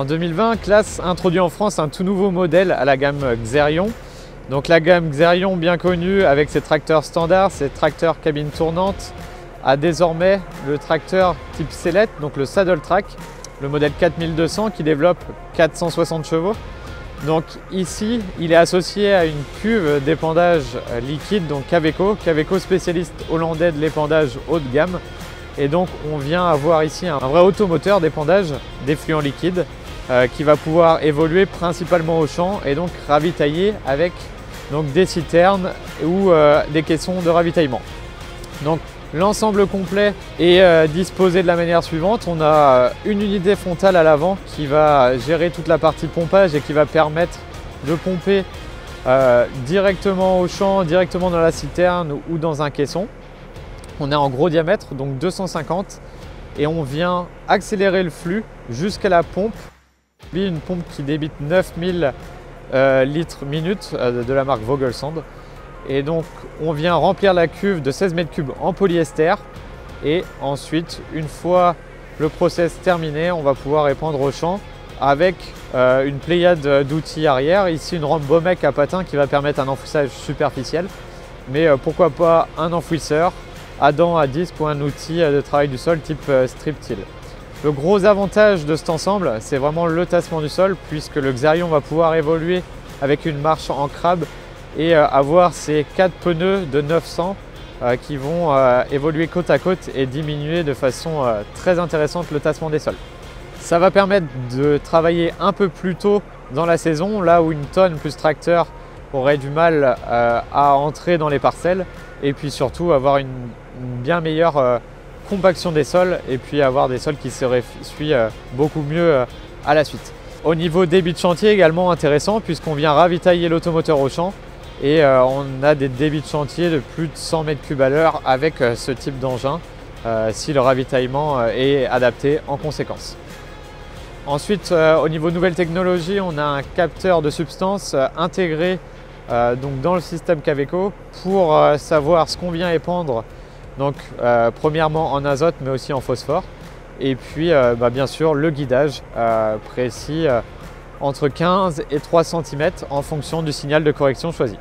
En 2020, Claas introduit en France un tout nouveau modèle à la gamme Xerion. Donc la gamme Xerion, bien connue avec ses tracteurs standards, ses tracteurs cabine tournante, a désormais le tracteur type sellette, donc le Saddle Track, le modèle 4200 qui développe 460 chevaux. Donc ici, il est associé à une cuve d'épandage liquide, donc Kaweco spécialiste hollandais de l'épandage haut de gamme. Et donc on vient avoir ici un vrai automoteur d'épandage d'effluents liquides qui va pouvoir évoluer principalement au champ et donc ravitailler avec des citernes ou des caissons de ravitaillement. Donc l'ensemble complet est disposé de la manière suivante. On a une unité frontale à l'avant qui va gérer toute la partie pompage et qui va permettre de pomper directement au champ, directement dans la citerne ou dans un caisson. On est en gros diamètre, donc 250, et on vient accélérer le flux jusqu'à la pompe. Une pompe qui débite 9000 litres minute de la marque Vogelsand. Et donc on vient remplir la cuve de 16 mètres cubes en polyester. Et ensuite, une fois le process terminé, on va pouvoir épandre au champ avec une pléiade d'outils arrière. Ici, une rampe Bomec à patins qui va permettre un enfouissage superficiel. Mais pourquoi pas un enfouisseur à dents à disque ou un outil de travail du sol type strip till. Le gros avantage de cet ensemble, c'est vraiment le tassement du sol, puisque le Xerion va pouvoir évoluer avec une marche en crabe et avoir ces 4 pneus de 900 qui vont évoluer côte à côte et diminuer de façon très intéressante le tassement des sols. Ça va permettre de travailler un peu plus tôt dans la saison, là où une tonne plus tracteur aurait du mal à entrer dans les parcelles, et puis surtout avoir une bien meilleure compaction des sols et puis avoir des sols qui se ressuient beaucoup mieux à la suite. Au niveau débit de chantier également intéressant, puisqu'on vient ravitailler l'automoteur au champ et on a des débits de chantier de plus de 100 mètres cubes à l'heure avec ce type d'engin si le ravitaillement est adapté en conséquence. Ensuite, au niveau nouvelle technologie, on a un capteur de substance intégré donc dans le système Kaweco pour savoir ce qu'on vient épandre. Donc premièrement en azote mais aussi en phosphore, et puis bien sûr le guidage précis entre 15 et 3 cm en fonction du signal de correction choisi.